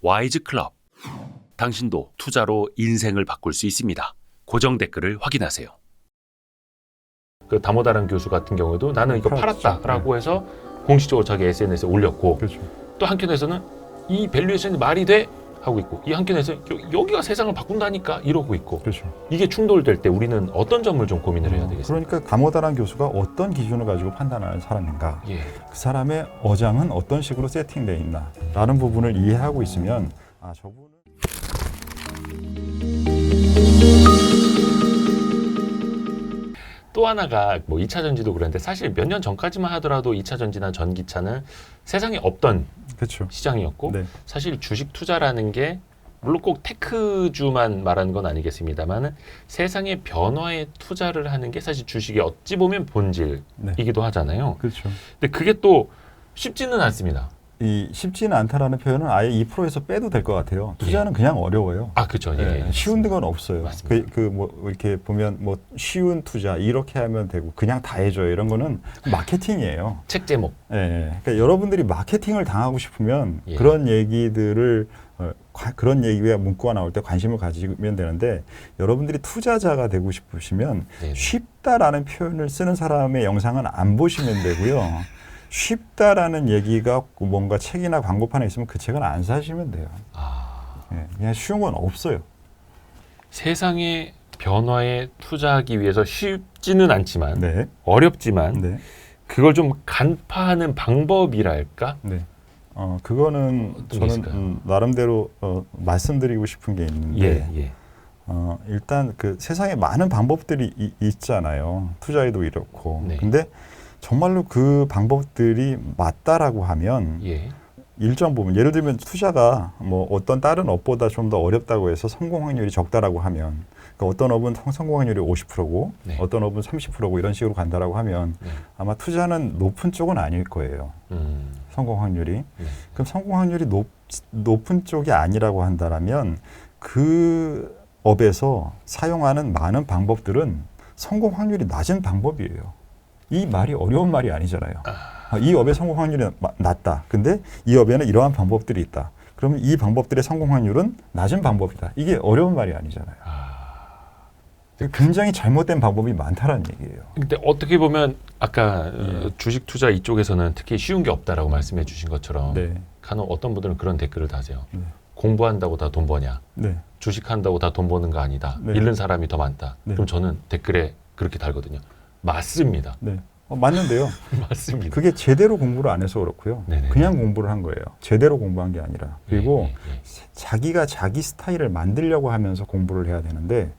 와이즈 클럽. 당신도 투자로 인생을 바꿀 수 있습니다. 고정 댓글을 확인하세요. 그 다모다란 교수 같은 경우도 나는 이거 팔았다라고 해서 공식적으로 자기 SNS에 올렸고, 그렇죠. 또 한켠에서는 이 밸류에이션이 말이 돼? 하고 있고, 이 한켠에서 여기가 세상을 바꾼다니까 이러고 있고. 그렇죠. 이게 충돌될 때 우리는 어떤 점을 좀 고민을 해야 되겠습니까? 그러니까 다모다란 교수가 어떤 기준을 가지고 판단하는 사람인가, 예. 그 사람의 어장은 어떤 식으로 세팅되어 있나 라는 부분을 이해하고 있으면 저분은 또 하나가 뭐 2차 전지도 그런데 사실 몇 년 전까지만 하더라도 2차 전지나 전기차는 세상에 없던 그렇죠. 시장이었고, 네. 사실 주식 투자라는 게 물론 꼭 테크주만 말하는 건 아니겠습니다만 세상의 변화에 투자를 하는 게 사실 주식의 어찌 보면 본질이기도 하잖아요. 그렇죠. 근데 그게 또 쉽지는 않습니다. 쉽지는 않다라는 표현은 아예 2%에서 빼도 될 것 같아요. 투자는 그냥 어려워요. 그렇죠. 예. 쉬운 건 없어요. 뭐 이렇게 보면 뭐 쉬운 투자 이렇게 하면 되고 그냥 다 해줘요. 이런 거는 마케팅이에요. 책 제목. 그러니까 여러분들이 마케팅을 당하고 싶으면 예. 그런 얘기들을 그런 얘기가 문구가 나올 때 관심을 가지면 되는데, 여러분들이 투자자가 되고 싶으시면 네네. 쉽다라는 표현을 쓰는 사람의 영상은 안 보시면 되고요. 쉽다라는 얘기가 뭔가 책이나 광고판에 있으면 그 책은 안 사시면 돼요. 그냥 쉬운 건 없어요. 세상의 변화에 투자하기 위해서 쉽지는 않지만 네. 어렵지만 네. 그걸 좀 간파하는 방법이랄까? 네. 그거는 저는 나름대로 말씀드리고 싶은 게 있는데, 예. 일단 그 세상에 많은 방법들이 있잖아요. 투자에도 이렇고. 네. 근데 정말로 그 방법들이 맞다라고 하면 예. 일정 부분, 예를 들면 투자가 뭐 어떤 다른 업보다 좀 더 어렵다고 해서 성공 확률이 적다라고 하면, 그러니까 어떤 업은 성공 확률이 50%고 네. 어떤 업은 30%고 이런 식으로 간다라고 하면 네. 아마 투자는 높은 쪽은 아닐 거예요. 성공 확률이. 네. 그럼 성공 확률이 높은 쪽이 아니라고 한다면 그 업에서 사용하는 많은 방법들은 성공 확률이 낮은 방법이에요. 이 말이 어려운 말이 아니잖아요. 이 업의 성공 확률이 낮다. 근데 이 업에는 이러한 방법들이 있다. 그러면 이 방법들의 성공 확률은 낮은 방법이다. 이게 어려운 말이 아니잖아요. 굉장히 잘못된 방법이 많다라는 얘기예요. 근데 어떻게 보면 아까 주식 투자 이쪽에서는 특히 쉬운 게 없다라고 말씀해 주신 것처럼 간혹 어떤 분들은 그런 댓글을 다세요. 공부한다고 다 돈 버냐? 주식한다고 다 돈 버는 거 아니다. 잃는 사람이 더 많다. 그럼 저는 댓글에 그렇게 달거든요. 맞습니다. 맞는데요. 맞습니다. 그게 제대로 공부를 안 해서 그렇고요. 네네. 그냥 공부를 한 거예요. 제대로 공부한 게 아니라. 그리고 자기가 자기 스타일을 만들려고 하면서 공부를 해야 되는데,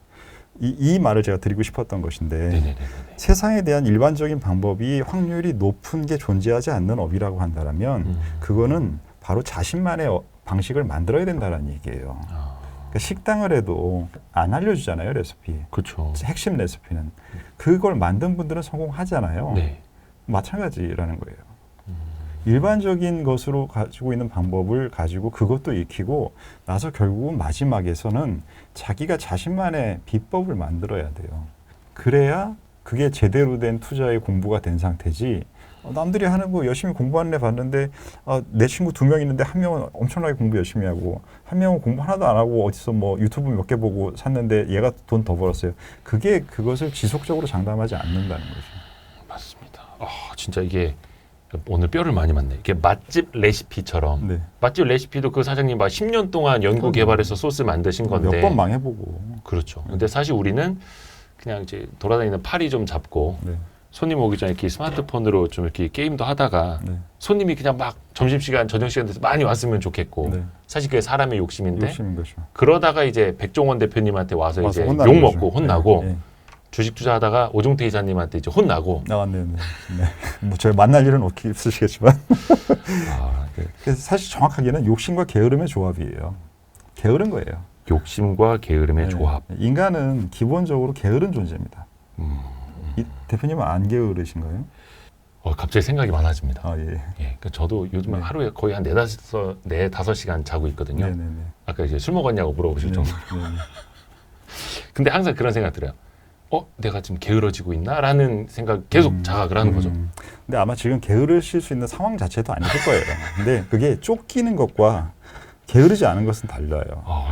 이 말을 제가 드리고 싶었던 것인데, 네네네네. 세상에 대한 일반적인 방법이 확률이 높은 게 존재하지 않는 업이라고 한다면 그거는 바로 자신만의 방식을 만들어야 된다는 얘기예요. 그러니까 식당을 해도 안 알려주잖아요, 레시피. 그렇죠. 핵심 레시피는. 그걸 만든 분들은 성공하잖아요. 네. 마찬가지라는 거예요. 일반적인 것으로 가지고 있는 방법을 가지고 그것도 익히고 나서 결국은 마지막에서는 자기가 자신만의 비법을 만들어야 돼요. 그래야 그게 제대로 된 투자의 공부가 된 상태지, 남들이 하는 거 열심히 공부하는 애 봤는데 내 친구 2명 있는데 한 명은 엄청나게 공부 열심히 하고 한 명은 공부 하나도 안 하고 어디서 뭐 유튜브 몇 개 보고 샀는데 얘가 돈 더 벌었어요. 그것을 지속적으로 장담하지 않는다는 거죠. 맞습니다. 진짜 이게 오늘 뼈를 많이 맞네. 이게 맛집 레시피처럼 맛집 레시피도 그 사장님 막 10년 동안 연구 개발해서 소스 만드신 건데 몇 번 망해보고. 그렇죠. 근데 사실 우리는 그냥 이제 돌아다니는 파리 좀 잡고 손님 오기 전에 이렇게 스마트폰으로 좀 이렇게 게임도 하다가 손님이 그냥 막 점심시간, 저녁시간 돼서 많이 왔으면 좋겠고 사실 그게 사람의 욕심인데 욕심인 거죠. 그러다가 이제 백종원 대표님한테 와서 이제 욕 먹고 혼나고 주식 투자하다가 오종태 이사님한테 이제 혼나고. 뭐 제가 만날 일은 없으시겠지만 그래서 사실 정확하게는 욕심과 게으름의 조합이에요. 게으른 거예요. 욕심과 게으름의 조합. 인간은 기본적으로 게으른 존재입니다. 대표님은 안 게으르신가요? 갑자기 생각이 많아집니다. 그러니까 저도 요즘 하루에 거의 한 4-5시간 자고 있거든요. 아까 이제 술 먹었냐고 물어보실 정도로. 근데 항상 그런 생각 들어요. 내가 지금 게으러지고 있나? 라는 생각 계속 자각을 하는 거죠. 근데 아마 지금 게으르실 수 있는 상황 자체도 아니실 거예요. 근데 그게 쫓기는 것과 게으르지 않은 것은 달라요.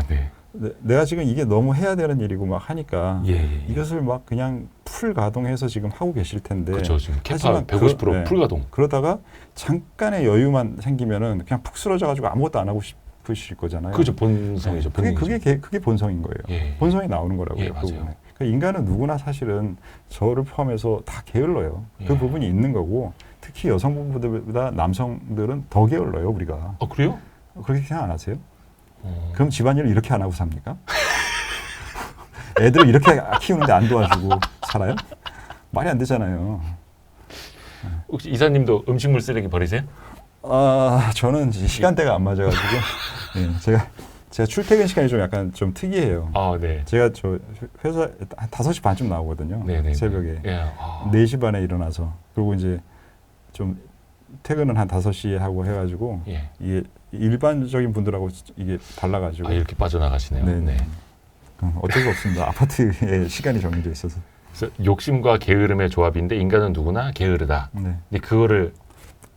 네. 내가 지금 이게 너무 해야 되는 일이고 막 하니까 이것을 막 그냥 풀 가동해서 지금 하고 계실 텐데. 그렇죠. 지금 캐파 150% 풀 가동. 그러다가 잠깐의 여유만 생기면은 그냥 푹 쓰러져가지고 아무것도 안 하고 싶으실 거잖아요. 그죠. 본성이죠. 그게 본성인 거예요. 본성이 나오는 거라고요. 그 맞아요. 그러니까 인간은 누구나 사실은 저를 포함해서 다 게을러요. 그 부분이 있는 거고 특히 여성분들보다 남성들은 더 게을러요. 우리가. 그래요? 그렇게 생각 안 하세요? 그럼 집안일을 이렇게 안 하고 삽니까? 애들을 이렇게 키우는데 안 도와주고 살아요? 말이 안 되잖아요. 혹시 이사님도 음식물 쓰레기 버리세요? 저는 시간대가 안 맞아가지고 제가 출퇴근 시간이 좀 약간 좀 특이해요. 네. 제가 저 회사 한 5시 반쯤 나오거든요. 네네. 새벽에. 4시 반에 일어나서. 그리고 이제 좀 퇴근은 한 5시에 하고 해가지고 이게 일반적인 분들하고 이게 달라가지고 이렇게 빠져나가시네요. 네. 어쩔 수 없습니다. 아파트에 시간이 정해져 있어서. 그래서 욕심과 게으름의 조합인데 인간은 누구나 게으르다. 네. 근데 그거를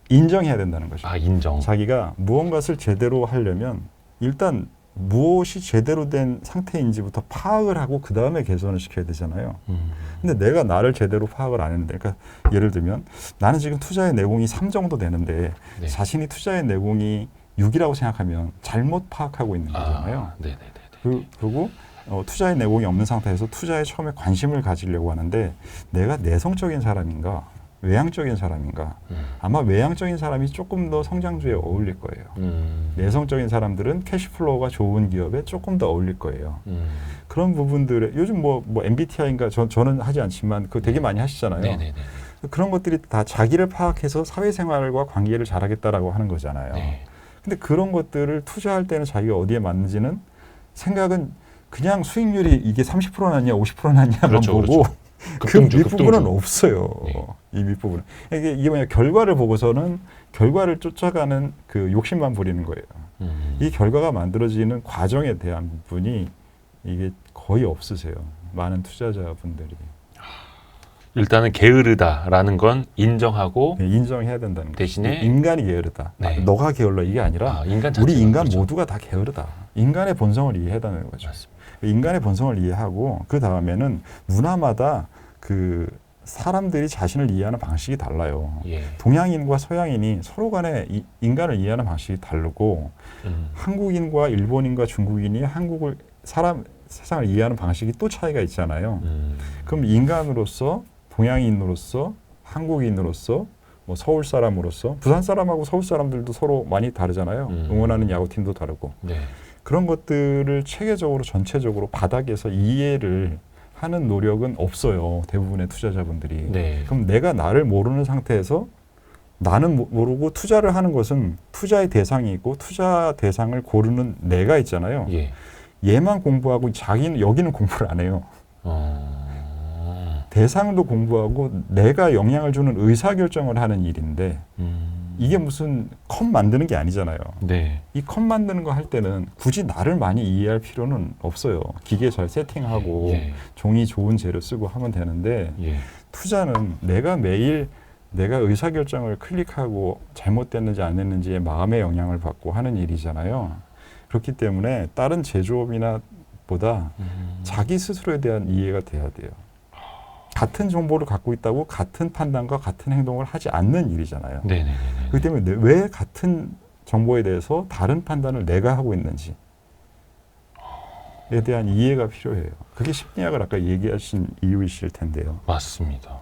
인정해야 된다는 거죠. 인정. 자기가 무언가를 제대로 하려면 일단 무엇이 제대로 된 상태인지부터 파악을 하고 그 다음에 개선을 시켜야 되잖아요. 근데 내가 나를 제대로 파악을 안 했는데, 그러니까 예를 들면 나는 지금 투자의 내공이 3 정도 되는데 자신이 투자의 내공이 6이라고 생각하면 잘못 파악하고 있는 거잖아요. 그리고 투자의 내공이 없는 상태에서 투자에 처음에 관심을 가지려고 하는데 내가 내성적인 사람인가 외향적인 사람인가. 아마 외향적인 사람이 조금 더 성장주에 어울릴 거예요. 내성적인 사람들은 캐시플로우가 좋은 기업에 조금 더 어울릴 거예요. 그런 부분들에 요즘 뭐 MBTI인가 저는 하지 않지만 그거 되게 많이 하시잖아요. 네네네. 그런 것들이 다 자기를 파악해서 사회생활과 관계를 잘하겠다라고 하는 거잖아요. 근데 그런 것들을 투자할 때는 자기가 어디에 맞는지는 생각은 그냥 수익률이 이게 30%냐 50%냐만 보고 그 밑부분은 없어요. 이 밑부분은. 이게 뭐냐 결과를 보고서는 결과를 쫓아가는 그 욕심만 부리는 거예요. 이 결과가 만들어지는 과정에 대한 부분이 이게 거의 없으세요. 많은 투자자분들이. 일단은 게으르다라는 건 인정하고 인정해야 된다는 거예요. 대신에 인간이 게으르다. 너가 게을러 이게 아니라 우리 인간 모두가 다 게으르다. 인간의 본성을 이해해야 되는 거죠. 맞습니다. 인간의 본성을 이해하고 그 다음에는 문화마다 그 사람들이 자신을 이해하는 방식이 달라요. 동양인과 서양인이 서로 간에 인간을 이해하는 방식이 다르고 한국인과 일본인과 중국인이 세상을 이해하는 방식이 또 차이가 있잖아요. 그럼 인간으로서 동양인으로서 한국인으로서 뭐 서울 사람으로서 부산 사람하고 서울 사람들도 서로 많이 다르잖아요. 응원하는 야구팀도 다르고. 그런 것들을 체계적으로 전체적으로 바닥에서 이해를 하는 노력은 없어요. 대부분의 투자자분들이. 그럼 내가 나를 모르는 상태에서 나는 모르고 투자를 하는 것은 투자의 대상이 있고 투자 대상을 고르는 내가 있잖아요. 얘만 공부하고 자기는 여기는 공부를 안 해요. 대상도 공부하고 내가 영향을 주는 의사결정을 하는 일인데 이게 무슨 컵 만드는 게 아니잖아요. 이 컵 만드는 거 할 때는 굳이 나를 많이 이해할 필요는 없어요. 기계 잘 세팅하고 종이 좋은 재료 쓰고 하면 되는데 투자는 내가 매일 내가 의사결정을 클릭하고 잘못됐는지 안 했는지에 마음의 영향을 받고 하는 일이잖아요. 그렇기 때문에 다른 제조업이나 보다 자기 스스로에 대한 이해가 돼야 돼요. 같은 정보를 갖고 있다고 같은 판단과 같은 행동을 하지 않는 일이잖아요. 그렇기 때문에 왜 같은 정보에 대해서 다른 판단을 내가 하고 있는지에 대한 이해가 필요해요. 그게 심리학을 아까 얘기하신 이유이실 텐데요. 맞습니다.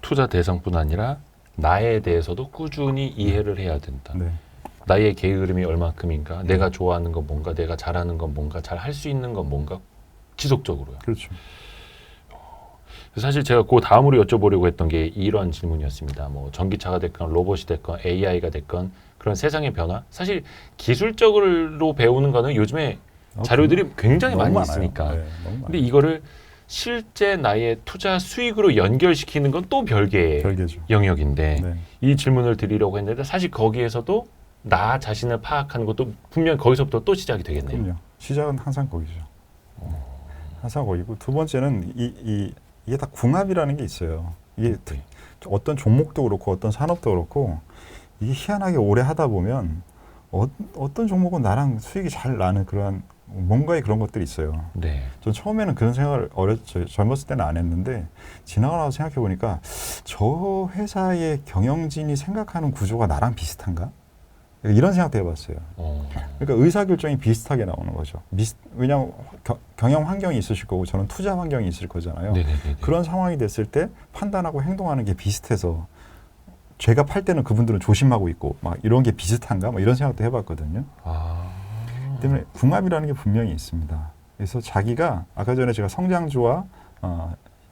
투자 대상뿐 아니라 나에 대해서도 꾸준히 이해를 해야 된다. 나의 게으름이 얼마큼인가, 내가 좋아하는 건 뭔가, 내가 잘하는 건 뭔가, 잘 할 수 있는 건 뭔가, 지속적으로요. 그렇죠. 사실 제가 그 다음으로 여쭤보려고 했던 게 이런 질문이었습니다. 뭐 전기차가 됐건 로봇이 됐건 AI가 됐건 그런 세상의 변화. 사실 기술적으로 배우는 거는 요즘에 자료들이 굉장히 많이 있으니까. 근데 이거를 실제 나의 투자 수익으로 연결시키는 건 또 별개의 영역인데 이 질문을 드리려고 했는데 사실 거기에서도 나 자신을 파악하는 것도 분명 거기서부터 또 시작이 되겠네요. 그럼요. 시작은 항상 거기죠. 항상 거기고 두 번째는 이게 다 궁합이라는 게 있어요. 이게 어떤 종목도 그렇고 어떤 산업도 그렇고 이게 희한하게 오래 하다 보면 어떤 종목은 나랑 수익이 잘 나는 그런 뭔가의 그런 것들이 있어요. 네. 전 처음에는 그런 생각을 젊었을 때는 안 했는데 지나고 나서 생각해 보니까 저 회사의 경영진이 생각하는 구조가 나랑 비슷한가? 이런 생각도 해봤어요. 그러니까 의사결정이 비슷하게 나오는 거죠. 왜냐하면 경영 환경이 있으실 거고 저는 투자 환경이 있을 거잖아요. 네네네네. 그런 상황이 됐을 때 판단하고 행동하는 게 비슷해서 제가 팔 때는 그분들은 조심하고 있고 막 이런 게 비슷한가? 막 이런 생각도 해봤거든요. 때문에 궁합이라는 게 분명히 있습니다. 그래서 자기가 아까 전에 제가 성장주와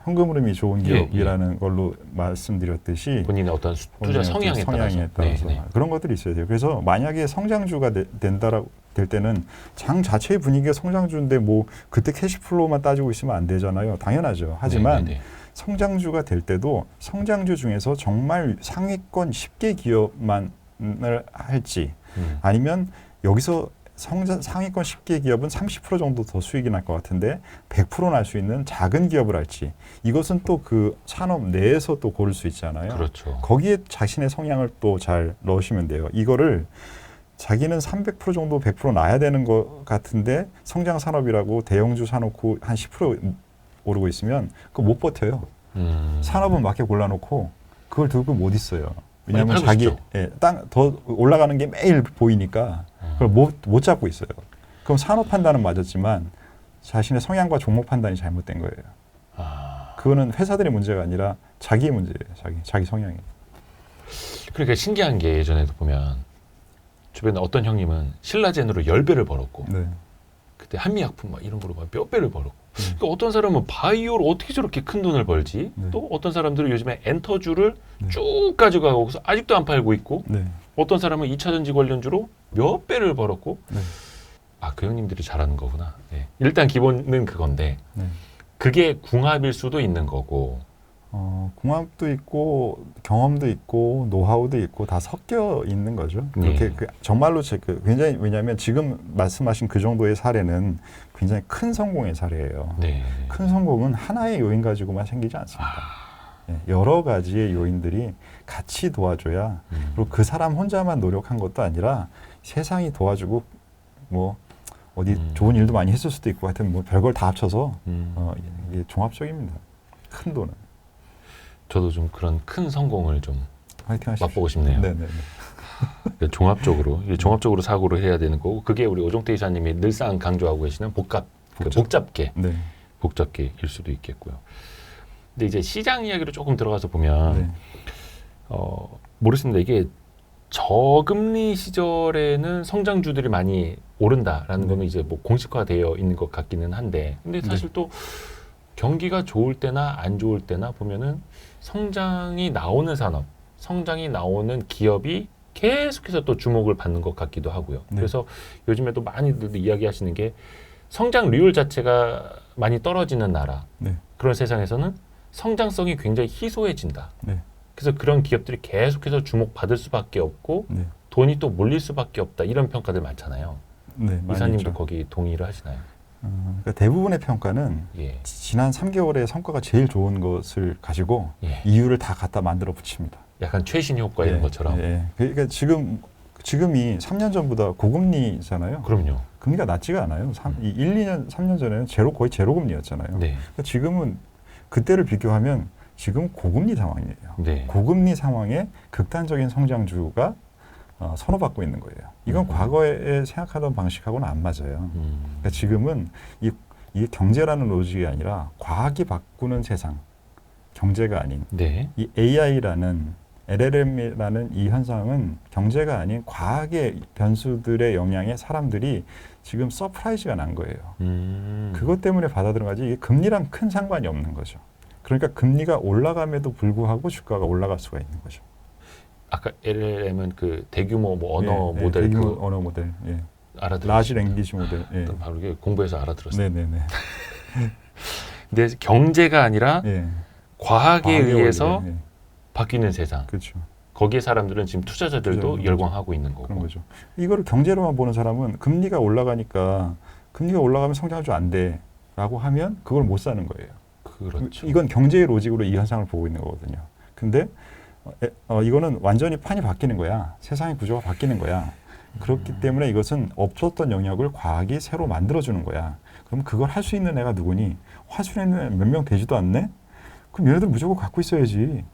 현금 흐름이 좋은 기업이라는 걸로 말씀드렸듯이 본인의 어떤 투자 성향에 따라서 네네. 그런 것들이 있어야 돼요. 그래서 만약에 성장주가 된다라고 될 때는 장 자체의 분위기가 성장주인데 뭐 그때 캐시플로우만 따지고 있으면 안 되잖아요. 당연하죠. 하지만 네네네. 성장주가 될 때도 성장주 중에서 정말 상위권 10개 기업만을 할지 아니면 여기서 상위권 10개 기업은 30% 정도 더 수익이 날 것 같은데 100% 날 수 있는 작은 기업을 할지 이것은 또 그 산업 내에서 또 고를 수 있잖아요. 그렇죠. 거기에 자신의 성향을 또 잘 넣으시면 돼요. 이거를 자기는 300% 정도 100% 나야 되는 것 같은데 성장 산업이라고 대형주 사놓고 한 10% 오르고 있으면 그거 못 버텨요. 산업은 맞게 골라놓고 그걸 들고 못 있어요. 왜냐하면 자기 땅 더 올라가는 게 매일 보이니까 그걸 못 잡고 있어요. 그럼 산업 판단은 맞았지만 자신의 성향과 종목 판단이 잘못된 거예요. 그거는 회사들의 문제가 아니라 자기의 문제예요. 자기 성향이. 그러니까 신기한 게 예전에도 보면 주변에 어떤 형님은 신라젠으로 10배를 벌었고 네. 그때 한미약품 막 이런 거로 막 몇 배를 벌었고 그러니까 어떤 사람은 바이오로 어떻게 저렇게 큰 돈을 벌지? 또 어떤 사람들은 요즘에 엔터주를 쭉 가지고 가고서 아직도 안 팔고 있고 어떤 사람은 2차전지 관련주로 몇 배를 벌었고 그 형님들이 잘하는 거구나. 일단 기본은 그건데 그게 궁합일 수도 있는 거고 궁합도 있고 경험도 있고 노하우도 있고 다 섞여 있는 거죠. 그렇게 정말로 굉장히 왜냐하면 지금 말씀하신 그 정도의 사례는 굉장히 큰 성공의 사례예요. 큰 성공은 하나의 요인 가지고만 생기지 않습니다. 여러 가지의 요인들이 같이 도와줘야 그리고 그 사람 혼자만 노력한 것도 아니라 세상이 도와주고 뭐 어디 좋은 일도 많이 했을 수도 있고 하여튼 뭐 별걸 다 합쳐서 이게 종합적입니다. 큰 돈은. 저도 좀 그런 큰 성공을 좀 화이팅 하십시오. 맛보고 싶네요. 네네네. 종합적으로 사고를 해야 되는 거고 그게 우리 오종태 이사님이 늘상 강조하고 계시는 복잡계, 복잡계일 수도 있겠고요. 근데 이제 시장 이야기로 조금 들어가서 보면 모르겠습니다. 이게 저금리 시절에는 성장주들이 많이 오른다라는 거는 이제 뭐 공식화되어 있는 것 같기는 한데 근데 사실 또 경기가 좋을 때나 안 좋을 때나 보면은 성장이 나오는 산업, 성장이 나오는 기업이 계속해서 또 주목을 받는 것 같기도 하고요. 그래서 요즘에도 많이들 이야기하시는 게 성장률 자체가 많이 떨어지는 나라, 그런 세상에서는 성장성이 굉장히 희소해진다. 그래서 그런 기업들이 계속해서 주목받을 수밖에 없고 돈이 또 몰릴 수밖에 없다. 이런 평가들 많잖아요. 이사님도 거기 동의를 하시나요? 그러니까 대부분의 평가는 지난 3개월의 성과가 제일 좋은 것을 가지고 이유를 다 갖다 만들어 붙입니다. 약간 최신 효과 이런 것처럼. 그러니까 지금이 3년 전보다 고금리잖아요. 그럼요. 금리가 낮지가 않아요. 1, 2년, 3년 전에는 그거의 제로 금리였잖아요. 그러니까 지금은 그때를 비교하면 지금 고금리 상황이에요. 고금리 상황에 극단적인 성장주가 선호받고 있는 거예요. 이건 과거에 생각하던 방식하고는 안 맞아요. 그러니까 지금은 이게 경제라는 로직이 아니라 과학이 바꾸는 세상, 경제가 아닌 이 AI라는 LLM이라는 이 현상은 경제가 아닌 과학의 변수들의 영향에 사람들이 지금 서프라이즈가 난 거예요. 그것 때문에 받아들인 거지 이게 금리랑 큰 상관이 없는 거죠. 그러니까 금리가 올라감에도 불구하고 주가가 올라갈 수가 있는 거죠. 아까 LLM은 그 대규모 뭐 언어 모델, 대규모 언어 모델, 알아들었어요. 라지 랭귀지 모델. 바로 이게 공부해서 알아들었어요. 네네네. 근데 경제가 아니라 과학에 의해서 바뀌는 세상. 그렇죠. 거기에 사람들은 지금 투자자들도 열광하고 있는 거고. 그런 거죠. 이거를 경제로만 보는 사람은 금리가 올라가니까 금리가 올라가면 성장하지 안 돼라고 하면 그걸 못 사는 거예요. 그렇죠. 이건 경제의 로직으로 이 현상을 보고 있는 거거든요. 근데 이거는 완전히 판이 바뀌는 거야. 세상의 구조가 바뀌는 거야. 그렇기 때문에 이것은 없었던 영역을 과학이 새로 만들어주는 거야. 그럼 그걸 할 수 있는 애가 누구니? 화순에는 몇 명 되지도 않네? 그럼 얘네들 무조건 갖고 있어야지.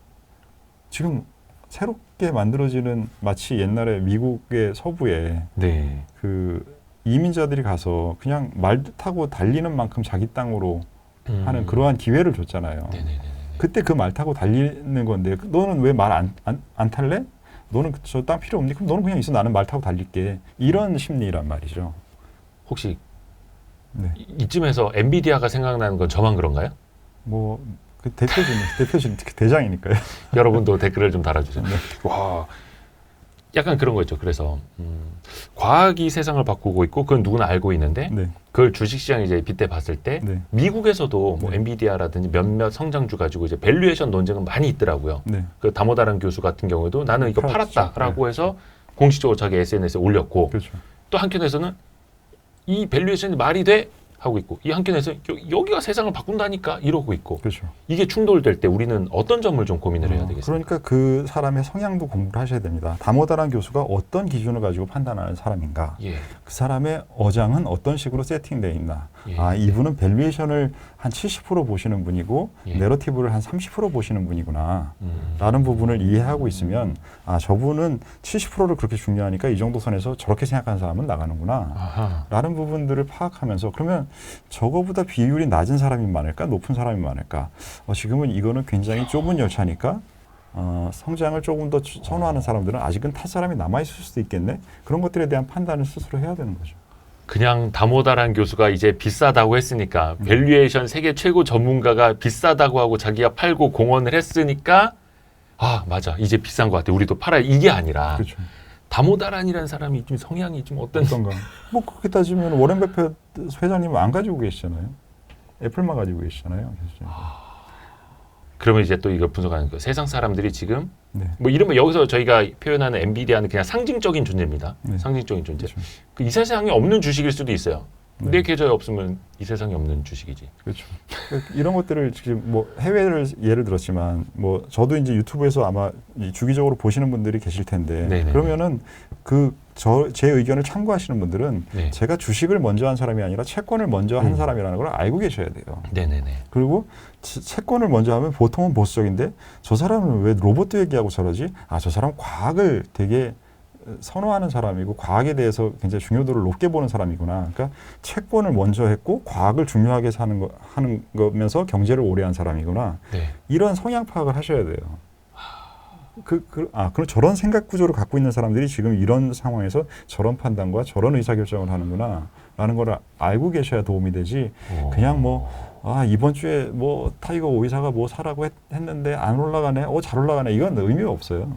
지금 새롭게 만들어지는 마치 옛날에 미국의 서부에 네. 그 이민자들이 가서 그냥 말 타고 달리는 만큼 자기 땅으로 하는 그러한 기회를 줬잖아요. 네네네. 그때 그 말 타고 달리는 건데 너는 왜 말 안 탈래? 너는 저 땅 필요 없니? 그럼 너는 그냥 있어. 나는 말 타고 달릴게. 이런 심리란 말이죠. 혹시 네. 이쯤에서 엔비디아가 생각나는 건 저만 그런가요? 뭐 그 대표진 대장이니까요. 여러분도 댓글을 좀 달아주세요. 네. 와, 약간 그런 거 있죠. 그래서 과학이 세상을 바꾸고 있고 그건 누구나 알고 있는데 네. 그걸 주식시장에 이제 빗대 봤을 때 네. 미국에서도 뭐 네. 엔비디아라든지 몇몇 성장주 가지고 이제 밸류에이션 논쟁은 많이 있더라고요. 네. 그 다모다란 교수 같은 경우에도 나는 이거 팔았죠. 팔았다라고 해서 공식적으로 자기 SNS에 올렸고 그렇죠. 또 한켠에서는 이 밸류에이션이 말이 돼? 하고 있고 이 한켠에서 여기가 세상을 바꾼다니까 이러고 있고 그렇죠. 이게 충돌될 때 우리는 어떤 점을 좀 고민을 해야 되겠습니까? 그러니까 그 사람의 성향도 공부를 하셔야 됩니다. 다모다란 교수가 어떤 기준을 가지고 판단하는 사람인가? 예. 그 사람의 어장은 어떤 식으로 세팅되어 있나? 예. 아, 이분은 밸류에이션을 한 70% 보시는 분이고 예. 내러티브를 한 30% 보시는 분이구나. 라는 부분을 이해하고 있으면 아, 저분은 70%를 그렇게 중요하니까 이 정도 선에서 저렇게 생각하는 사람은 나가는구나. 아하. 라는 부분들을 파악하면서 그러면 저거보다 비율이 낮은 사람이 많을까? 높은 사람이 많을까? 지금은 이거는 굉장히 좁은 열차니까 성장을 조금 더 선호하는 사람들은 아직은 탈 사람이 남아있을 수도 있겠네? 그런 것들에 대한 판단을 스스로 해야 되는 거죠. 그냥 다모다란 교수가 이제 비싸다고 했으니까 밸류에이션 세계 최고 전문가가 비싸다고 하고 자기가 팔고 공헌을 했으니까 아 맞아 이제 비싼 것 같아 우리도 팔아야 이게 아니라 그렇죠. 다모다란이라는 사람이 좀 성향이 좀 어떤가? 뭐 그렇게 따지면 워렌 버핏 회장님은 안 가지고 계시잖아요. 애플만 가지고 계시잖아요. 그러면 이제 또 이걸 분석하는 거 세상 사람들이 지금 네. 뭐 이러면 여기서 저희가 표현하는 엔비디아는 그냥 상징적인 존재입니다. 네. 상징적인 존재. 그렇죠. 이 세상에 없는 주식일 수도 있어요. 네. 내 계좌에 없으면 이 세상에 없는 주식이지. 그렇죠. 이런 것들을 지금 뭐 해외를 예를 들었지만 뭐 저도 이제 유튜브에서 아마 주기적으로 보시는 분들이 계실 텐데 네네. 그러면은 제 의견을 참고하시는 분들은 네. 제가 주식을 먼저 한 사람이 아니라 채권을 먼저 한 사람이라는 걸 알고 계셔야 돼요. 네네네. 그리고 채권을 먼저 하면 보통은 보수적인데 저 사람은 왜 로봇 얘기하고 저러지? 아, 저 사람 과학을 되게 선호하는 사람이고 과학에 대해서 굉장히 중요도를 높게 보는 사람이구나. 그러니까 채권을 먼저 했고 과학을 중요하게 하는 거면서 경제를 오래 한 사람이구나. 네. 이런 성향 파악을 하셔야 돼요. 그럼 저런 생각 구조를 갖고 있는 사람들이 지금 이런 상황에서 저런 판단과 저런 의사결정을 하는구나 라는 걸 알고 계셔야 도움이 되지. 그냥 이번 주에 타이거 오이사가 사라고 했는데 안 올라가네. 잘 올라가네. 이건 의미가 없어요.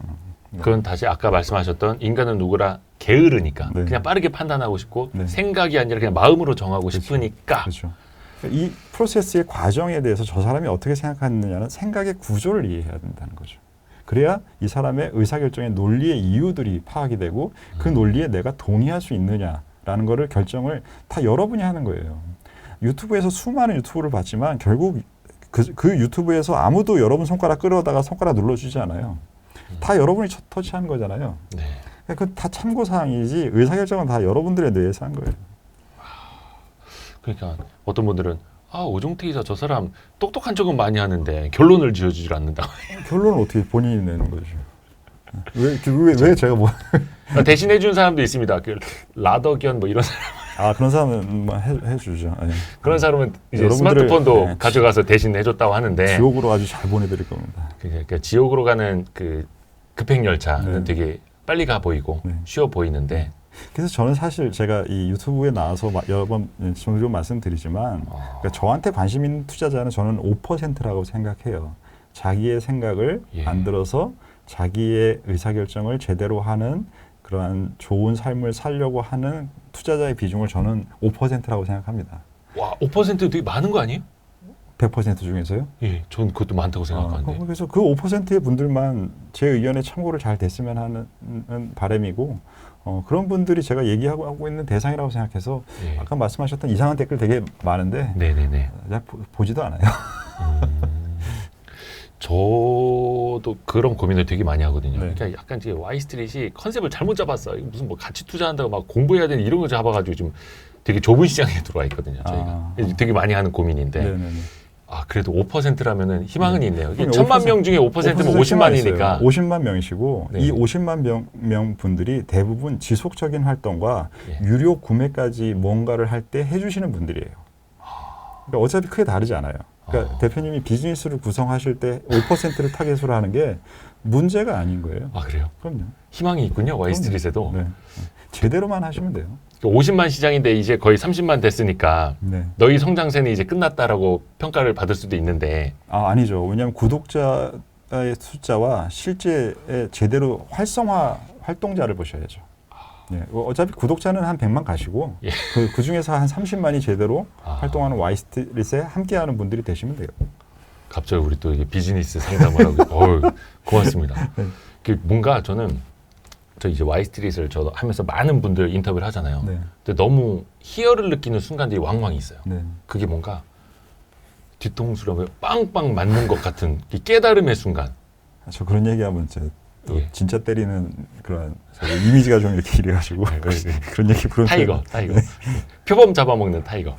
그건 다시 아까 말씀하셨던 인간은 누구라 게으르니까 네. 그냥 빠르게 판단하고 싶고 네. 생각이 아니라 그냥 마음으로 정하고 그렇죠. 싶으니까 그렇죠. 이 프로세스의 과정에 대해서 저 사람이 어떻게 생각하느냐는 생각의 구조를 이해해야 된다는 거죠. 그래야 이 사람의 의사결정의 논리의 이유들이 파악이 되고 그 논리에 내가 동의할 수 있느냐라는 거를 결정을 다 여러분이 하는 거예요. 유튜브에서 수많은 유튜브를 봤지만 결국 그 유튜브에서 아무도 여러분 손가락 끌어다가 손가락 눌러주지 않아요. 다 여러분이 터치한 거잖아요. 네. 그 다 참고사항이지 의사결정은 다 여러분들의 뇌에서 한 거예요. 그러니까 어떤 분들은 오종태 이사 저 사람 똑똑한 척은 많이 하는데 결론을 지어주질 않는다. 결론은 어떻게 본인이 내는 거죠. 왜 제가 대신해 준 사람도 있습니다. 그 라더견 이런 사람. 그런 사람은 해주죠. 네. 그런 사람은 이제 여러분들을, 스마트폰도 네, 가져가서 대신 해줬다고 하는데 지옥으로 아주 잘 보내드릴 겁니다. 그러니까 지옥으로 가는 그 급행 열차는 네. 되게 빨리 가 보이고 네. 쉬워 보이는데 그래서 저는 사실 제가 이 유튜브에 나와서 여러 번 종종 말씀드리지만 그러니까 저한테 관심 있는 투자자는 저는 5%라고 생각해요. 자기의 생각을 만들어서 자기의 의사결정을 제대로 하는 그러한 좋은 삶을 살려고 하는 투자자의 비중을 저는 5%라고 생각합니다. 와, 5% 되게 많은 거 아니에요? 100% 중에서요? 예, 전 그것도 많다고 생각하는데. 그래서 그 5%의 분들만 제 의견에 참고를 잘 됐으면 하는 바람이고 그런 분들이 제가 얘기하고 있는 대상이라고 생각해서 예. 아까 말씀하셨던 이상한 댓글 되게 많은데 네네네. 보지도 않아요. 저도 그런 고민을 되게 많이 하거든요. 네. 그러니까 약간 이제 와이스트릿이 컨셉을 잘못 잡았어. 이거 무슨 뭐 같이 투자한다고 막 공부해야 되는 이런 거 잡아가지고 좀 되게 좁은 시장에 들어와 있거든요. 저희가 되게 많이 하는 고민인데. 네네네. 그래도 5%라면은 희망은 있네요. 이게 5%, 1000만 명 중에 5%면 50만이니까. 50만 명이시고 네. 이 50만 명 분들이 대부분 지속적인 활동과 예. 유료 구매까지 뭔가를 할 때 해주시는 분들이에요. 그러니까 어차피 크게 다르지 않아요. 그러니까 대표님이 비즈니스를 구성하실 때 5%를 타겟으로 하는 게 문제가 아닌 거예요. 그래요? 그럼요. 희망이 있군요. 와이스트릿에도. 네. 제대로만 하시면 돼요. 50만 시장인데 이제 거의 30만 됐으니까 네. 너희 성장세는 이제 끝났다라고 평가를 받을 수도 있는데. 아니죠. 왜냐하면 구독자의 숫자와 실제 제대로 활동자를 보셔야죠. 네. 어차피 구독자는 한 100만 가시고 예. 그 중에서 한 30만이 제대로 활동하는 와이스트릿에 함께하는 분들이 되시면 돼요. 갑자기 우리 또 이게 비즈니스 상담을 하고 고맙습니다. 네. 뭔가 저는 저 이제 와이스트릿을 저도 하면서 많은 분들 인터뷰를 하잖아요. 네. 근데 너무 희열을 느끼는 순간들이 왕왕 있어요. 네. 그게 뭔가 뒤통수를 빵빵 맞는 것 같은 이 깨달음의 순간. 저 그런 얘기하면 또 예. 진짜 때리는 그런 이미지가 좀 이렇게 이래가지고 그런 얘기 부르면 타이거. 표범 잡아먹는 타이거.